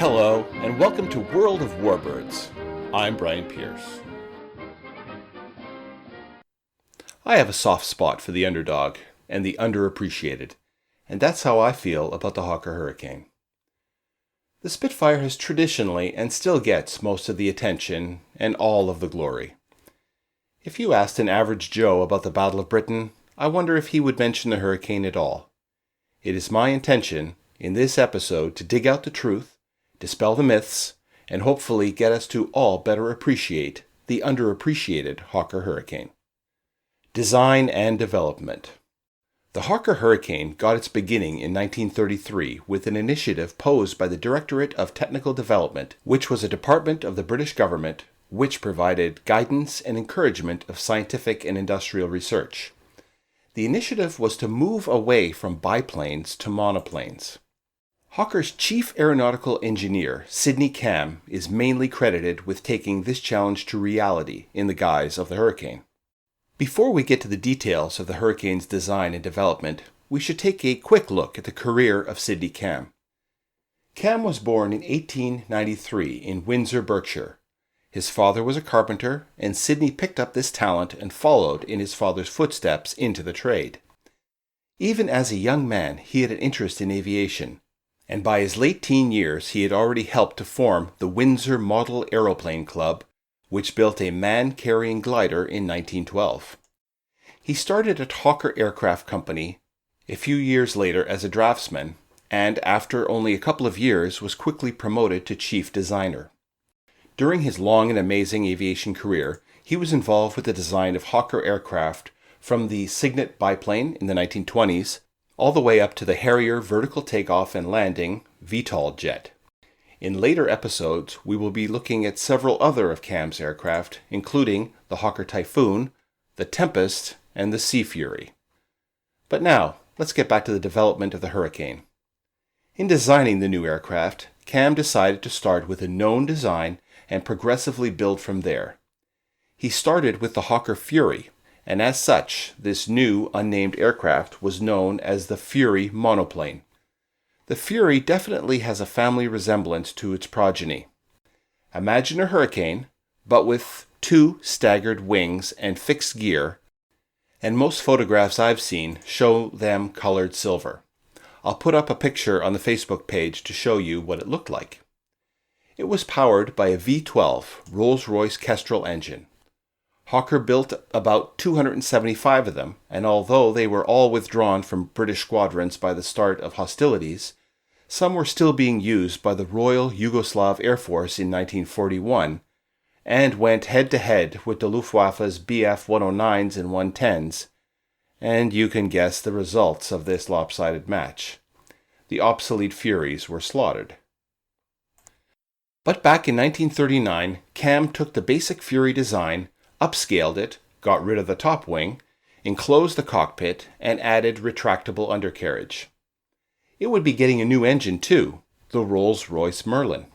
Hello, and welcome to World of Warbirds. I'm Brian Pierce. I have a soft spot for the underdog and the underappreciated, and that's how I feel about the Hawker Hurricane. The Spitfire has traditionally and still gets most of the attention and all of the glory. If you asked an average Joe about the Battle of Britain, I wonder if he would mention the Hurricane at all. It is my intention, in this episode, to dig out the truth, dispel the myths, and hopefully get us to all better appreciate the underappreciated Hawker Hurricane. Design and development. The Hawker Hurricane got its beginning in 1933 with an initiative posed by the Directorate of Technical Development, which was a department of the British government which provided guidance and encouragement of scientific and industrial research. The initiative was to move away from biplanes to monoplanes. Hawker's chief aeronautical engineer, Sidney Cam, is mainly credited with taking this challenge to reality in the guise of the Hurricane. Before we get to the details of the Hurricane's design and development, we should take a quick look at the career of Sidney Cam. Cam was born in 1893 in Windsor, Berkshire. His father was a carpenter, and Sidney picked up this talent and followed in his father's footsteps into the trade. Even as a young man, he had an interest in aviation, and by his late teen years he had already helped to form the Windsor Model Aeroplane Club, which built a man-carrying glider in 1912. He started at Hawker Aircraft Company a few years later as a draftsman, and after only a couple of years was quickly promoted to chief designer. During his long and amazing aviation career, he was involved with the design of Hawker aircraft from the Cygnet biplane in the 1920s all the way up to the Harrier vertical takeoff and landing VTOL jet. In later episodes, we will be looking at several other of Cam's aircraft, including the Hawker Typhoon, the Tempest, and the Sea Fury. But now, let's get back to the development of the Hurricane. In designing the new aircraft, Cam decided to start with a known design and progressively build from there. He started with the Hawker Fury, and as such, this new unnamed aircraft was known as the Fury monoplane. The Fury definitely has a family resemblance to its progeny. Imagine a Hurricane, but with two staggered wings and fixed gear, and most photographs I've seen show them colored silver. I'll put up a picture on the Facebook page to show you what it looked like. It was powered by a V12 Rolls-Royce Kestrel engine. Hawker built about 275 of them, and although they were all withdrawn from British squadrons by the start of hostilities, some were still being used by the Royal Yugoslav Air Force in 1941, and went head-to-head with the Luftwaffe's Bf-109s and 110s, and you can guess the results of this lopsided match. The obsolete Furies were slaughtered. But back in 1939, Cam took the basic Fury design, upscaled it, got rid of the top wing, enclosed the cockpit, and added retractable undercarriage. It would be getting a new engine too, the Rolls-Royce Merlin.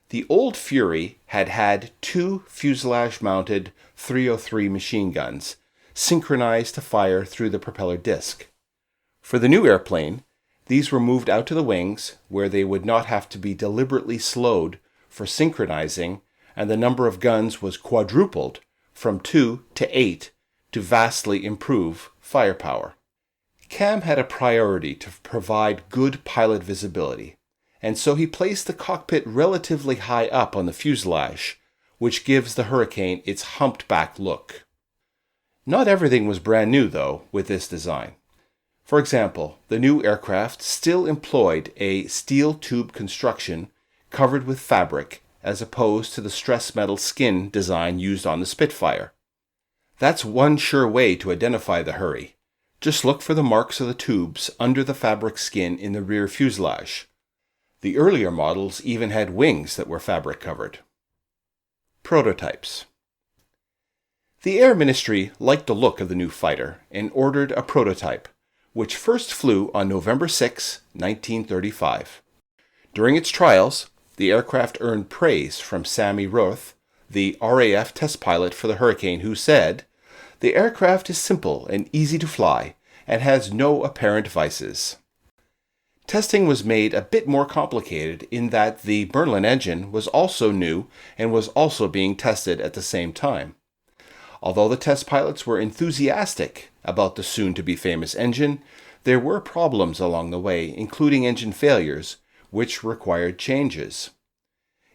The old Fury had had two fuselage-mounted 303 machine guns, synchronized to fire through the propeller disc. For the new airplane, these were moved out to the wings, where they would not have to be deliberately slowed for synchronizing, and the number of guns was quadrupled from 2 to 8 to vastly improve firepower. Cam had a priority to provide good pilot visibility, and so he placed the cockpit relatively high up on the fuselage, which gives the Hurricane its humped-back look. Not everything was brand new, though, with this design. For example, the new aircraft still employed a steel tube construction covered with fabric, as opposed to the stress metal skin design used on the Spitfire. That's one sure way to identify the Hurry. Just look for the marks of the tubes under the fabric skin in the rear fuselage. The earlier models even had wings that were fabric covered. Prototypes. The Air Ministry liked the look of the new fighter and ordered a prototype, which first flew on November 6, 1935. During its trials, the aircraft earned praise from Sammy Roth, the RAF test pilot for the Hurricane, who said, "The aircraft is simple and easy to fly and has no apparent vices." Testing was made a bit more complicated in that the Merlin engine was also new and was also being tested at the same time. Although the test pilots were enthusiastic about the soon-to-be famous engine, there were problems along the way, including engine failures, which required changes.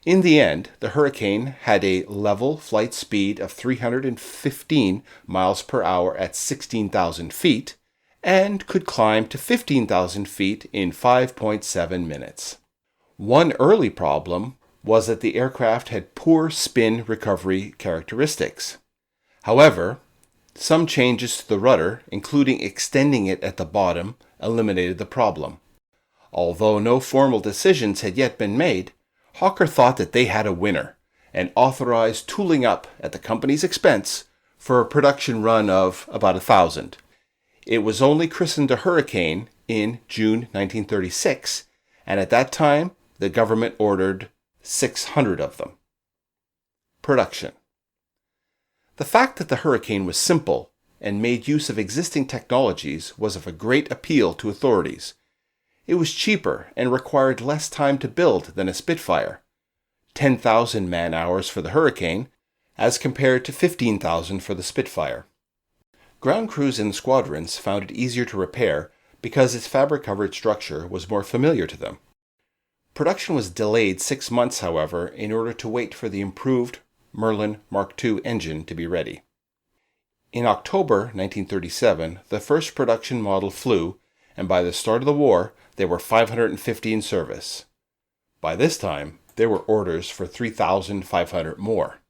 In the end, the Hurricane had a level flight speed of 315 miles per hour at 16,000 feet and could climb to 15,000 feet in 5.7 minutes. One early problem was that the aircraft had poor spin recovery characteristics. However, some changes to the rudder, including extending it at the bottom, eliminated the problem. Although no formal decisions had yet been made, Hawker thought that they had a winner and authorized tooling up at the company's expense for a production run of about 1,000. It was only christened a Hurricane in June 1936, and at that time the government ordered 600 of them. Production. The fact that the Hurricane was simple and made use of existing technologies was of a great appeal to authorities. It was cheaper and required less time to build than a Spitfire, 10,000 man-hours for the Hurricane, as compared to 15,000 for the Spitfire. Ground crews in the squadrons found it easier to repair because its fabric-covered structure was more familiar to them. Production was delayed 6 months, however, in order to wait for the improved Merlin Mark II engine to be ready. In October 1937, the first production model flew, and by the start of the war, there were 550 in service. By this time, there were orders for 3,500 more.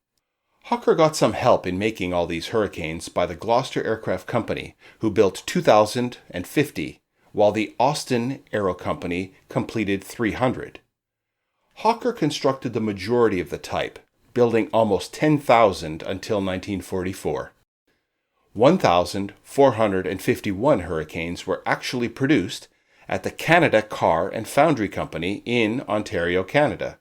Hawker got some help in making all these Hurricanes by the Gloucester Aircraft Company, who built 2,050, while the Austin Aero Company completed 300. Hawker constructed the majority of the type, building almost 10,000 until 1944. 1,451 Hurricanes were actually produced at the Canada Car and Foundry Company in Ontario, Canada.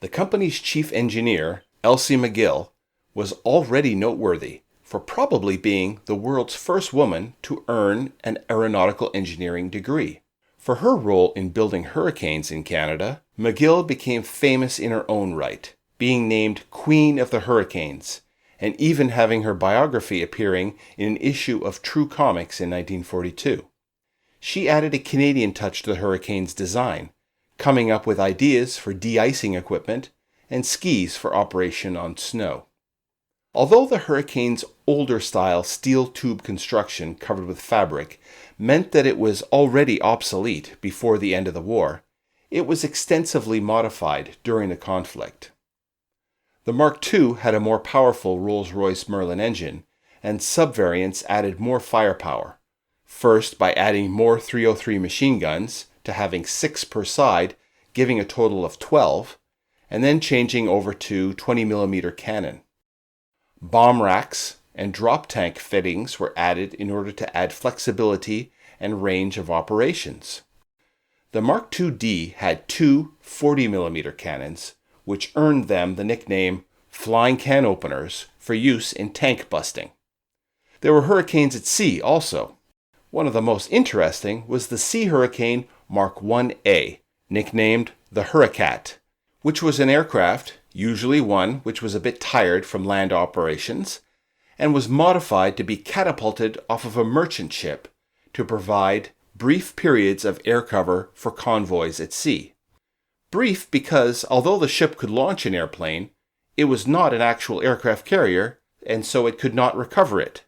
The company's chief engineer, Elsie McGill, was already noteworthy for probably being the world's first woman to earn an aeronautical engineering degree. For her role in building Hurricanes in Canada, McGill became famous in her own right, being named Queen of the Hurricanes, and even having her biography appearing in an issue of True Comics in 1942. She added a Canadian touch to the Hurricane's design, coming up with ideas for de-icing equipment and skis for operation on snow. Although the Hurricane's older-style steel tube construction covered with fabric meant that it was already obsolete before the end of the war, it was extensively modified during the conflict. The Mark II had a more powerful Rolls-Royce Merlin engine, and subvariants added more firepower, first by adding more 303 machine guns to having 6 per side, giving a total of 12, and then changing over to 20mm cannon. Bomb racks and drop tank fittings were added in order to add flexibility and range of operations. The Mark II-D had 2 40mm cannons, which earned them the nickname Flying Can Openers for use in tank busting. There were Hurricanes at sea also. One of the most interesting was the Sea Hurricane Mark I-A, nicknamed the Hurricat, which was an aircraft, usually one which was a bit tired from land operations, and was modified to be catapulted off of a merchant ship to provide brief periods of air cover for convoys at sea. Brief because, although the ship could launch an airplane, it was not an actual aircraft carrier, and so it could not recover it.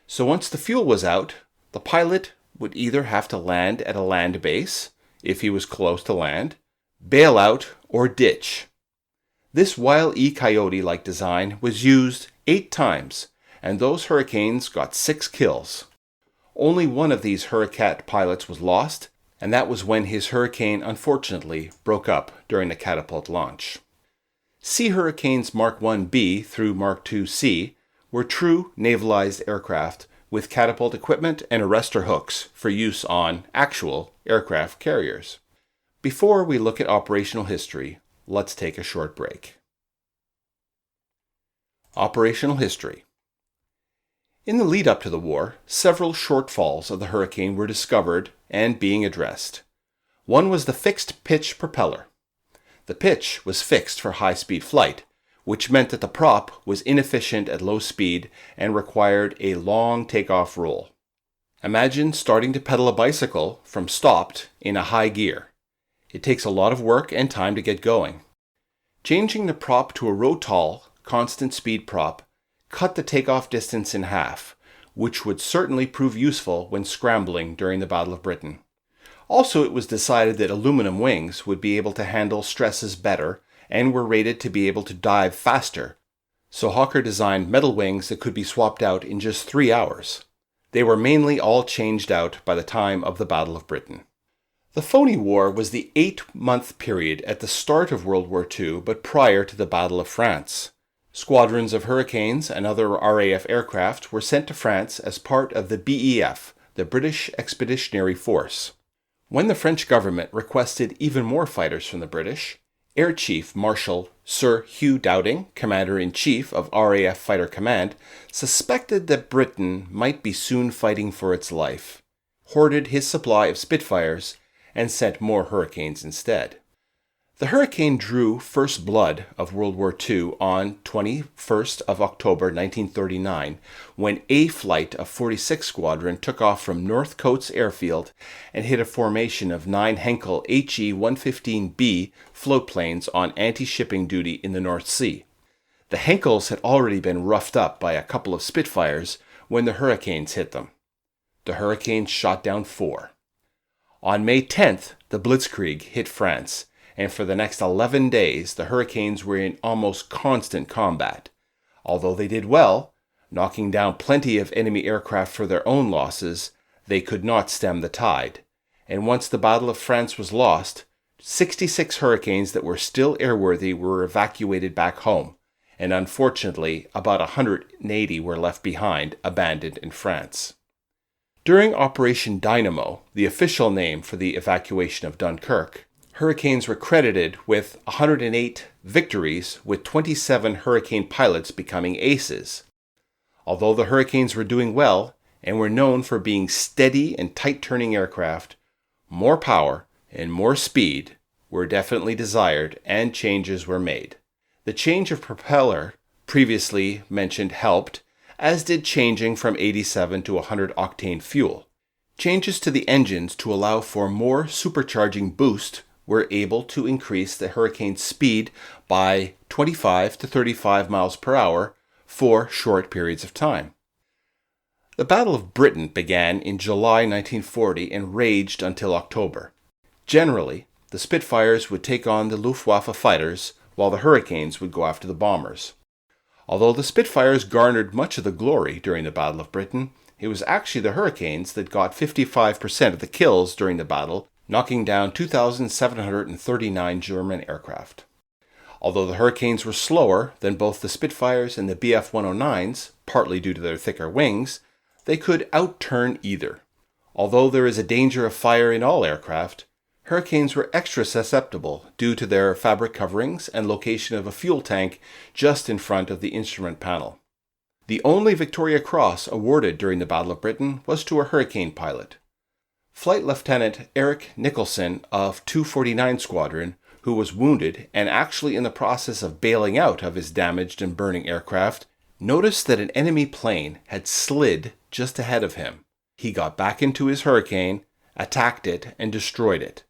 So once the fuel was out, the pilot would either have to land at a land base, if he was close to land, bail out, or ditch. This Wile E. Coyote-like design was used 8 times, and those Hurricanes got 6 kills. Only one of these Hurricat pilots was lost, and that was when his Hurricane unfortunately broke up during the catapult launch. Sea Hurricanes Mark I-B through Mark II-C were true navalized aircraft with catapult equipment and arrestor hooks for use on actual aircraft carriers. Before we look at operational history, let's take a short break. Operational history. In the lead up to the war, several shortfalls of the Hurricane were discovered and being addressed. One was the fixed pitch propeller. The pitch was fixed for high-speed flight, which meant that the prop was inefficient at low speed and required a long takeoff roll. Imagine starting to pedal a bicycle from stopped in a high gear. It takes a lot of work and time to get going. Changing the prop to a row-tall, constant speed prop cut the takeoff distance in half, which would certainly prove useful when scrambling during the Battle of Britain. Also, it was decided that aluminum wings would be able to handle stresses better and were rated to be able to dive faster, so Hawker designed metal wings that could be swapped out in just 3 hours. They were mainly all changed out by the time of the Battle of Britain. The Phoney War was the 8-month period at the start of World War II, but prior to the Battle of France. Squadrons of Hurricanes and other RAF aircraft were sent to France as part of the BEF, the British Expeditionary Force. When the French government requested even more fighters from the British, Air Chief Marshal Sir Hugh Dowding, Commander-in-Chief of RAF Fighter Command, suspected that Britain might be soon fighting for its life, hoarded his supply of Spitfires, and sent more Hurricanes instead. The Hurricane drew first blood of World War II on 21st of October 1939, when A Flight of 46 Squadron took off from North Coats Airfield and hit a formation of 9 Henkel HE-115B floatplanes on anti-shipping duty in the North Sea. The Henkels had already been roughed up by a couple of Spitfires when the Hurricanes hit them. The Hurricanes shot down 4. On May 10th, the Blitzkrieg hit France, and for the next 11 days the Hurricanes were in almost constant combat. Although they did well, knocking down plenty of enemy aircraft for their own losses, they could not stem the tide. And once the Battle of France was lost, 66 Hurricanes that were still airworthy were evacuated back home, and unfortunately about 180 were left behind, abandoned in France. During Operation Dynamo, the official name for the evacuation of Dunkirk, Hurricanes were credited with 108 victories, with 27 Hurricane pilots becoming aces. Although the Hurricanes were doing well and were known for being steady and tight-turning aircraft, more power and more speed were definitely desired and changes were made. The change of propeller previously mentioned helped, as did changing from 87 to 100 octane fuel. Changes to the engines to allow for more supercharging boost were able to increase the Hurricane's speed by 25 to 35 miles per hour for short periods of time. The Battle of Britain began in July 1940 and raged until October. Generally, the Spitfires would take on the Luftwaffe fighters, while the Hurricanes would go after the bombers. Although the Spitfires garnered much of the glory during the Battle of Britain, it was actually the Hurricanes that got 55% of the kills during the battle, knocking down 2,739 German aircraft. Although the Hurricanes were slower than both the Spitfires and the Bf-109s, partly due to their thicker wings, they could outturn either. Although there is a danger of fire in all aircraft, Hurricanes were extra susceptible due to their fabric coverings and location of a fuel tank just in front of the instrument panel. The only Victoria Cross awarded during the Battle of Britain was to a Hurricane pilot. Flight Lieutenant Eric Nicholson of 249 Squadron, who was wounded and actually in the process of bailing out of his damaged and burning aircraft, noticed that an enemy plane had slid just ahead of him. He got back into his Hurricane, attacked it, and destroyed it.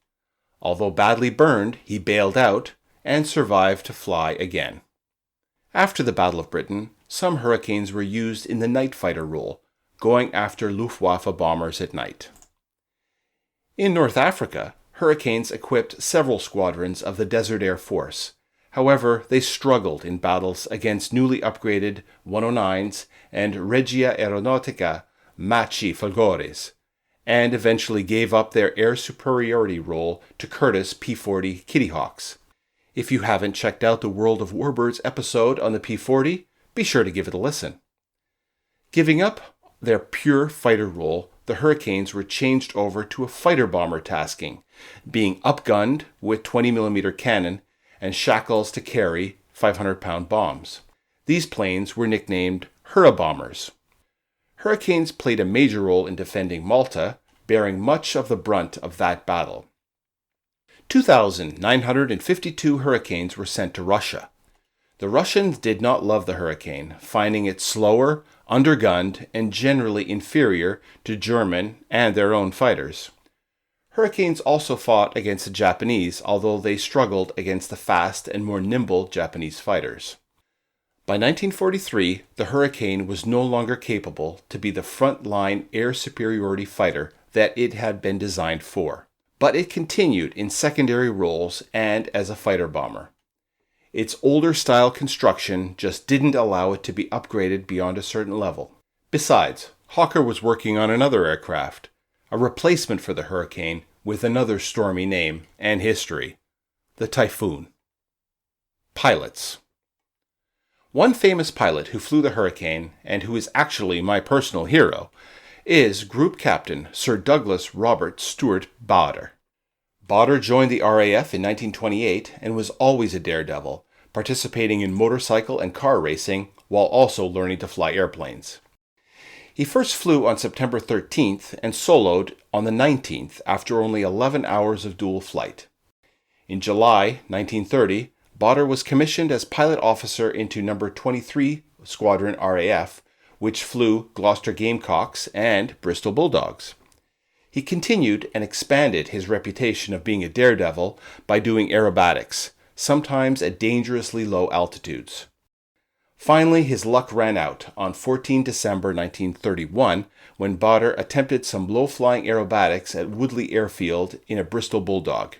Although badly burned, he bailed out and survived to fly again. After the Battle of Britain, some Hurricanes were used in the night fighter role, going after Luftwaffe bombers at night. In North Africa, Hurricanes equipped several squadrons of the Desert Air Force. However, they struggled in battles against newly upgraded 109s and Regia Aeronautica Machi Folgores, and eventually gave up their air superiority role to Curtiss P-40 Kittyhawks. If you haven't checked out the World of Warbirds episode on the P-40, be sure to give it a listen. Giving up their pure fighter role, the Hurricanes were changed over to a fighter bomber tasking, being upgunned with 20mm cannon and shackles to carry 500-pound bombs. These planes were nicknamed Hurrabombers. Hurricanes played a major role in defending Malta, bearing much of the brunt of that battle. 2,952 hurricanes were sent to Russia. The Russians did not love the hurricane, finding it slower, undergunned, and generally inferior to German and their own fighters. Hurricanes also fought against the Japanese, although they struggled against the fast and more nimble Japanese fighters. By 1943, the Hurricane was no longer capable to be the front-line air superiority fighter that it had been designed for, but it continued in secondary roles and as a fighter bomber. Its older style construction just didn't allow it to be upgraded beyond a certain level. Besides, Hawker was working on another aircraft, a replacement for the Hurricane with another stormy name and history, the Typhoon. Pilots. One famous pilot who flew the Hurricane, and who is actually my personal hero, is Group Captain Sir Douglas Robert Stewart Bader. Bader joined the RAF in 1928 and was always a daredevil, participating in motorcycle and car racing while also learning to fly airplanes. He first flew on September 13th and soloed on the 19th after only 11 hours of dual flight. In July 1930, Bader was commissioned as pilot officer into No. 23 Squadron RAF, which flew Gloucester Gamecocks and Bristol Bulldogs. He continued and expanded his reputation of being a daredevil by doing aerobatics, sometimes at dangerously low altitudes. Finally, his luck ran out on 14 December 1931 when Bader attempted some low-flying aerobatics at Woodley Airfield in a Bristol Bulldog.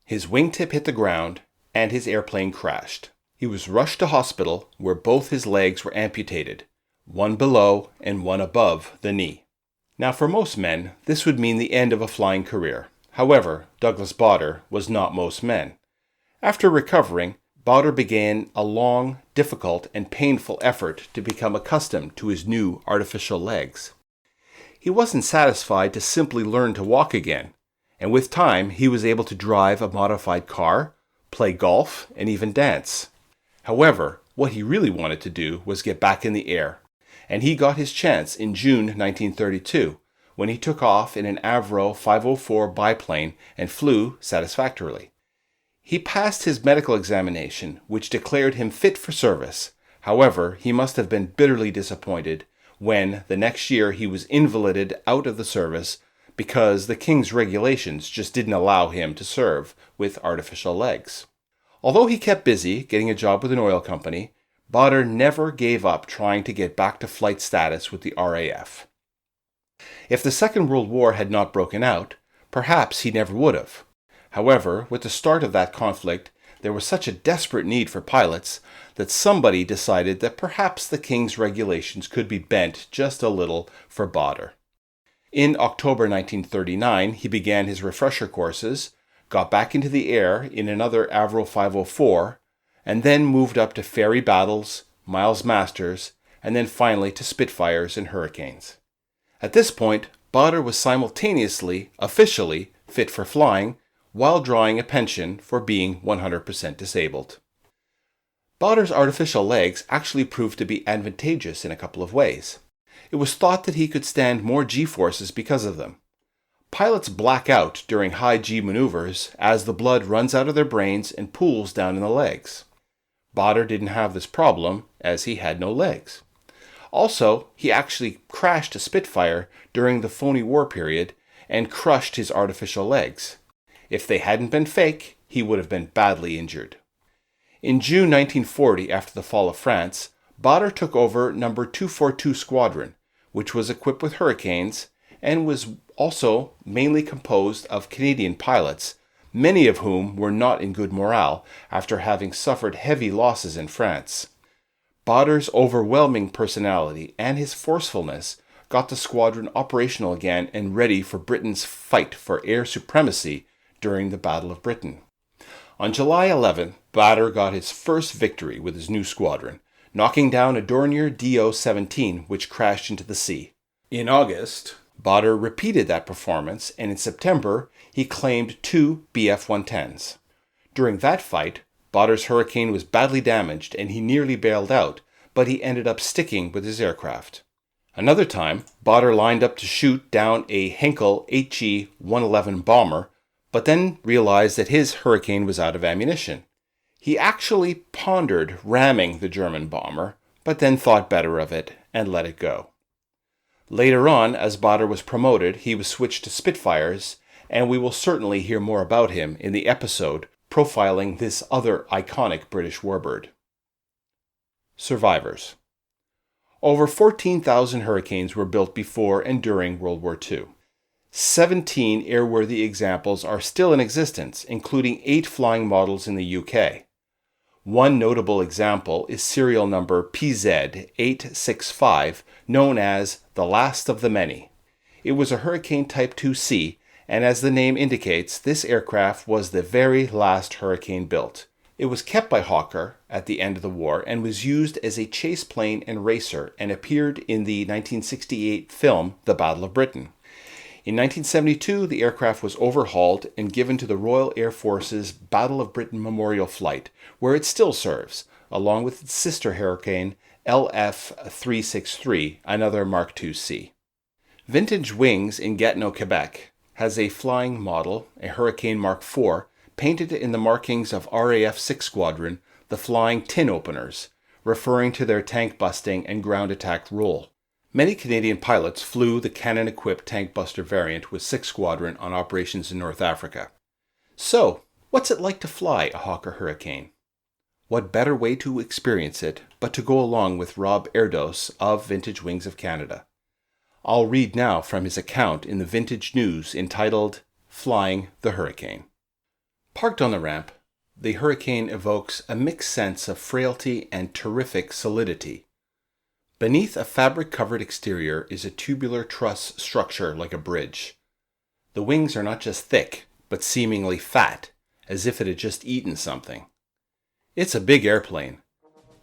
His wingtip hit the ground and his airplane crashed. He was rushed to hospital where both his legs were amputated, one below and one above the knee. Now, for most men, this would mean the end of a flying career. However, Douglas Bader was not most men. After recovering, Bader began a long, difficult, and painful effort to become accustomed to his new artificial legs. He wasn't satisfied to simply learn to walk again, and with time he was able to drive a modified car, play golf, and even dance. However, what he really wanted to do was get back in the air, and he got his chance in June 1932 when he took off in an Avro 504 biplane and flew satisfactorily. He passed his medical examination, which declared him fit for service. However, he must have been bitterly disappointed when, the next year, he was invalided out of the service because the King's regulations just didn't allow him to serve with artificial legs. Although he kept busy getting a job with an oil company, Bader never gave up trying to get back to flight status with the RAF. If the Second World War had not broken out, perhaps he never would have. However, with the start of that conflict, there was such a desperate need for pilots that somebody decided that perhaps the King's regulations could be bent just a little for Bader. In October 1939, he began his refresher courses, got back into the air in another Avro 504, and then moved up to Ferry Battles, Miles Masters, and then finally to Spitfires and Hurricanes. At this point, Bader was simultaneously, officially, fit for flying, while drawing a pension for being 100% disabled. Bader's artificial legs actually proved to be advantageous in a couple of ways. It was thought that he could stand more G-forces because of them. Pilots black out during high G maneuvers as the blood runs out of their brains and pools down in the legs. Bader didn't have this problem as he had no legs. Also, he actually crashed a Spitfire during the phony war period and crushed his artificial legs. If they hadn't been fake, he would have been badly injured. In June 1940, after the fall of France, Bader took over No. 242 Squadron, which was equipped with Hurricanes and was also mainly composed of Canadian pilots, many of whom were not in good morale after having suffered heavy losses in France. Bader's overwhelming personality and his forcefulness got the squadron operational again and ready for Britain's fight for air supremacy during the Battle of Britain. On July 11th, Bader got his first victory with his new squadron, knocking down a Dornier DO-17 which crashed into the sea. In August, Bader repeated that performance, and in September, he claimed 2 Bf-110s. During that fight, Bader's Hurricane was badly damaged and he nearly bailed out, but he ended up sticking with his aircraft. Another time, Bader lined up to shoot down a Henkel HE-111 bomber, but then realized that his Hurricane was out of ammunition. He actually pondered ramming the German bomber, but then thought better of it and let it go. Later on, as Bader was promoted, he was switched to Spitfires, and we will certainly hear more about him in the episode profiling this other iconic British warbird. Survivors. Over 14,000 Hurricanes were built before and during World War II. 17 airworthy examples are still in existence, including 8 flying models in the UK. One notable example is serial number PZ865, known as the Last of the Many. It was a Hurricane Type 2C, and as the name indicates, this aircraft was the very last Hurricane built. It was kept by Hawker at the end of the war and was used as a chase plane and racer and appeared in the 1968 film The Battle of Britain. In 1972, the aircraft was overhauled and given to the Royal Air Force's Battle of Britain Memorial Flight, where it still serves, along with its sister Hurricane LF-363, another Mark IIC. Vintage Wings in Gatineau, Quebec, has a flying model, a Hurricane Mark IV, painted in the markings of RAF 6 Squadron, the Flying Tin Openers, referring to their tank-busting and ground attack role. Many Canadian pilots flew the cannon-equipped tank buster variant with 6 Squadron on operations in North Africa. So, what's it like to fly a Hawker Hurricane? What better way to experience it but to go along with Rob Erdos of Vintage Wings of Canada? I'll read now from his account in the Vintage News entitled Flying the Hurricane. Parked on the ramp, the Hurricane evokes a mixed sense of frailty and terrific solidity. Beneath a fabric-covered exterior is a tubular truss structure like a bridge. The wings are not just thick, but seemingly fat, as if it had just eaten something. It's a big airplane.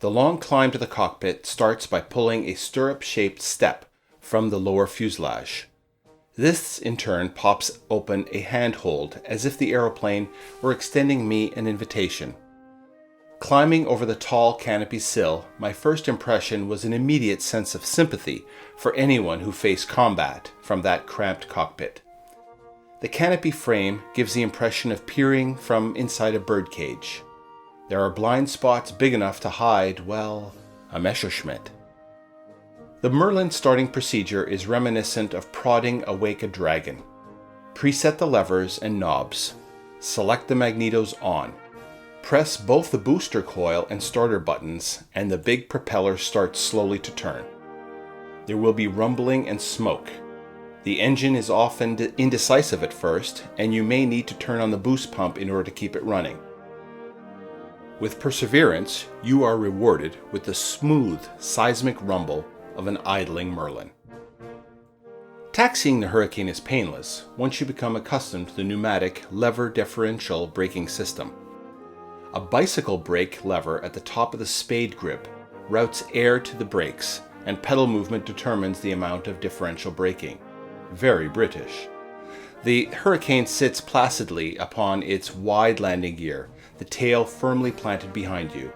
The long climb to the cockpit starts by pulling a stirrup-shaped step from the lower fuselage. This, in turn, pops open a handhold, as if the aeroplane were extending me an invitation. Climbing over the tall canopy sill, my first impression was an immediate sense of sympathy for anyone who faced combat from that cramped cockpit. The canopy frame gives the impression of peering from inside a birdcage. There are blind spots big enough to hide, well, a Messerschmitt. The Merlin starting procedure is reminiscent of prodding awake a dragon. Preset the levers and knobs. Select the magnetos on. Press both the booster coil and starter buttons, and the big propeller starts slowly to turn. There will be rumbling and smoke. The engine is often indecisive at first, and you may need to turn on the boost pump in order to keep it running. With perseverance, you are rewarded with the smooth, seismic rumble of an idling Merlin. Taxiing the Hurricane is painless once you become accustomed to the pneumatic lever differential braking system. A bicycle brake lever at the top of the spade grip routes air to the brakes, and pedal movement determines the amount of differential braking. Very British. The Hurricane sits placidly upon its wide landing gear, the tail firmly planted behind you.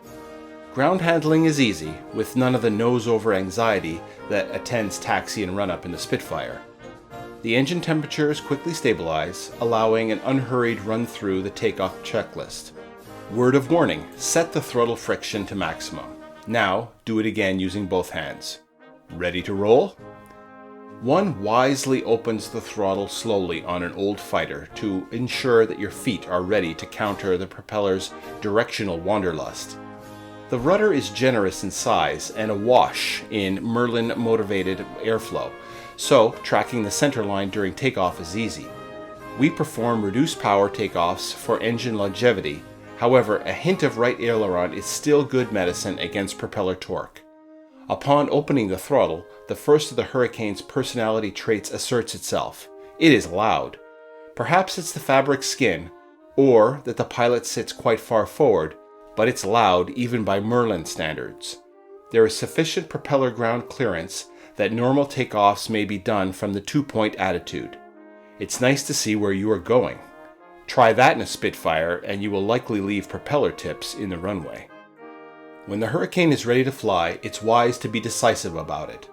Ground handling is easy, with none of the nose-over anxiety that attends taxi and run-up in the Spitfire. The engine temperatures quickly stabilize, allowing an unhurried run through the takeoff checklist. Word of warning, set the throttle friction to maximum. Now, do it again using both hands. Ready to roll? One wisely opens the throttle slowly on an old fighter to ensure that your feet are ready to counter the propeller's directional wanderlust. The rudder is generous in size and awash in Merlin-motivated airflow, so tracking the center line during takeoff is easy. We perform reduced power takeoffs for engine longevity. However, a hint of right aileron is still good medicine against propeller torque. Upon opening the throttle, the first of the Hurricane's personality traits asserts itself. It is loud. Perhaps it's the fabric skin, or that the pilot sits quite far forward, but it's loud even by Merlin standards. There is sufficient propeller ground clearance that normal takeoffs may be done from the 2-point attitude. It's nice to see where you are going. Try that in a Spitfire and you will likely leave propeller tips in the runway. When the Hurricane is ready to fly, it's wise to be decisive about it.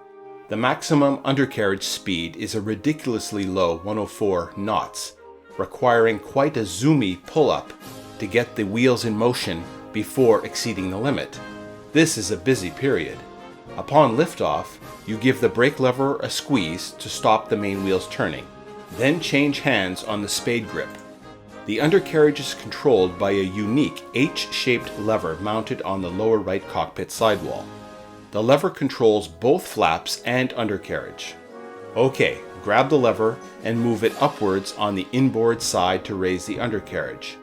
The maximum undercarriage speed is a ridiculously low 104 knots, requiring quite a zoomy pull-up to get the wheels in motion before exceeding the limit. This is a busy period. Upon liftoff, you give the brake lever a squeeze to stop the main wheels turning, then change hands on the spade grip. The undercarriage is controlled by a unique H-shaped lever mounted on the lower right cockpit sidewall. The lever controls both flaps and undercarriage. Okay, grab the lever and move it upwards on the inboard side to raise the undercarriage.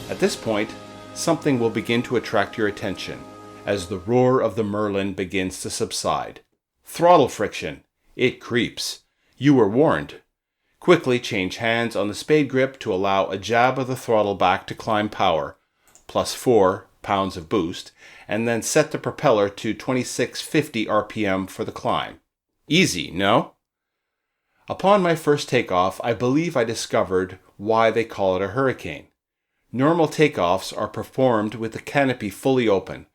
At this point, something will begin to attract your attention as the roar of the Merlin begins to subside. Throttle friction. It creeps. You were warned. Quickly change hands on the spade grip to allow a jab of the throttle back to climb power, plus 4 pounds of boost, and then set the propeller to 2650 RPM for the climb. Easy, no? Upon my first takeoff, I believe I discovered why they call it a hurricane. Normal takeoffs are performed with the canopy fully open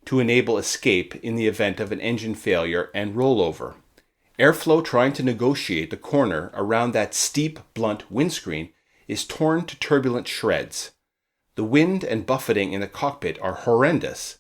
to enable escape in the event of an engine failure and rollover. Airflow trying to negotiate the corner around that steep, blunt windscreen is torn to turbulent shreds. The wind and buffeting in the cockpit are horrendous.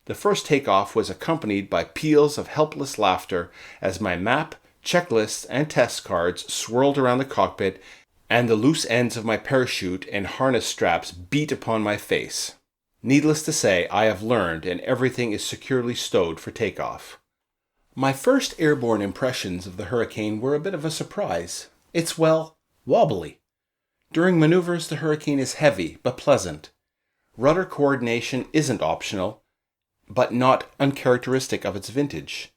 The first takeoff was accompanied by peals of helpless laughter as my map, checklists, and test cards swirled around the cockpit and the loose ends of my parachute and harness straps beat upon my face. Needless to say, I have learned and everything is securely stowed for takeoff. My first airborne impressions of the Hurricane were a bit of a surprise. It's, well, wobbly. During maneuvers, the Hurricane is heavy but pleasant. Rudder coordination isn't optional, but not uncharacteristic of its vintage.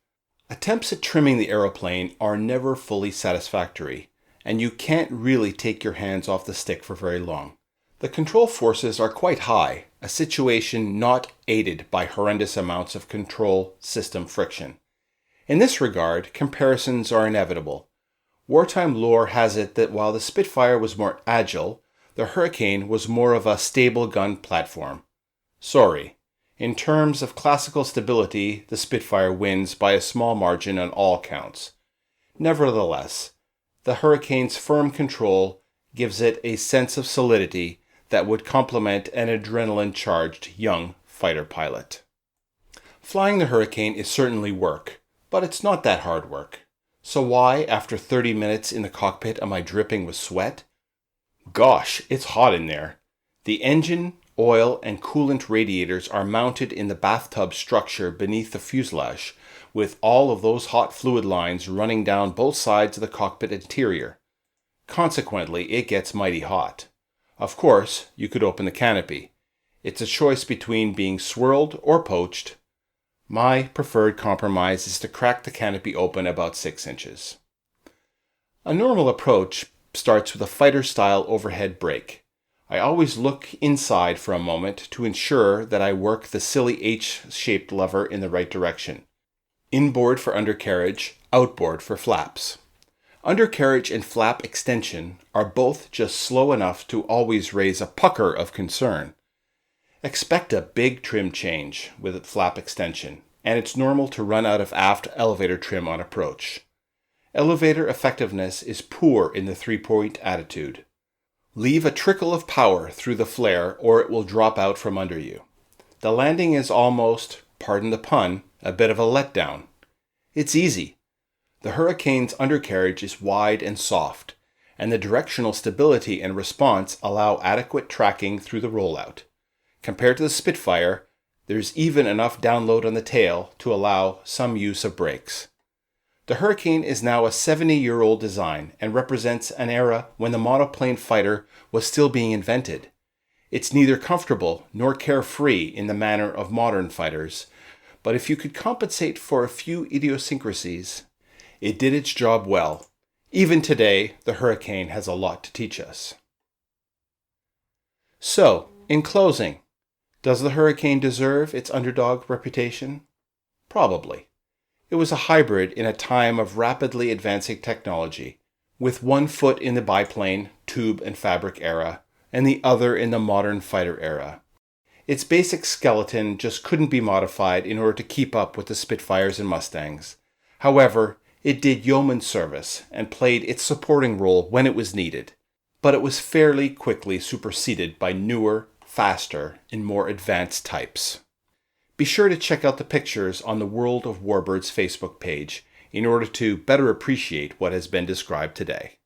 Attempts at trimming the aeroplane are never fully satisfactory, and you can't really take your hands off the stick for very long. The control forces are quite high, a situation not aided by horrendous amounts of control system friction. In this regard, comparisons are inevitable. Wartime lore has it that while the Spitfire was more agile, the Hurricane was more of a stable gun platform. Sorry. In terms of classical stability, the Spitfire wins by a small margin on all counts. Nevertheless, the Hurricane's firm control gives it a sense of solidity that would complement an adrenaline-charged young fighter pilot. Flying the Hurricane is certainly work, but it's not that hard work. So why, after 30 minutes in the cockpit, am I dripping with sweat? Gosh, it's hot in there. The engine, oil, and coolant radiators are mounted in the bathtub structure beneath the fuselage, with all of those hot fluid lines running down both sides of the cockpit interior. Consequently, it gets mighty hot. Of course, you could open the canopy. It's a choice between being swirled or poached. My preferred compromise is to crack the canopy open about 6 inches. A normal approach starts with a fighter-style overhead brake. I always look inside for a moment to ensure that I work the silly H-shaped lever in the right direction. Inboard for undercarriage, outboard for flaps. Undercarriage and flap extension are both just slow enough to always raise a pucker of concern. Expect a big trim change with flap extension, and it's normal to run out of aft elevator trim on approach. Elevator effectiveness is poor in the 3-point attitude. Leave a trickle of power through the flare or it will drop out from under you. The landing is almost, pardon the pun, a bit of a letdown. It's easy. The Hurricane's undercarriage is wide and soft, and the directional stability and response allow adequate tracking through the rollout. Compared to the Spitfire, there's even enough download on the tail to allow some use of brakes. The Hurricane is now a 70-year-old design and represents an era when the monoplane fighter was still being invented. It's neither comfortable nor carefree in the manner of modern fighters, but if you could compensate for a few idiosyncrasies, it did its job well. Even today, the Hurricane has a lot to teach us. So, in closing, does the Hurricane deserve its underdog reputation? Probably. It was a hybrid in a time of rapidly advancing technology, with one foot in the biplane, tube, and fabric era, and the other in the modern fighter era. Its basic skeleton just couldn't be modified in order to keep up with the Spitfires and Mustangs. However, it did yeoman service and played its supporting role when it was needed. but it was fairly quickly superseded by newer, faster, and more advanced types. Be sure to check out the pictures on the World of Warbirds Facebook page in order to better appreciate what has been described today.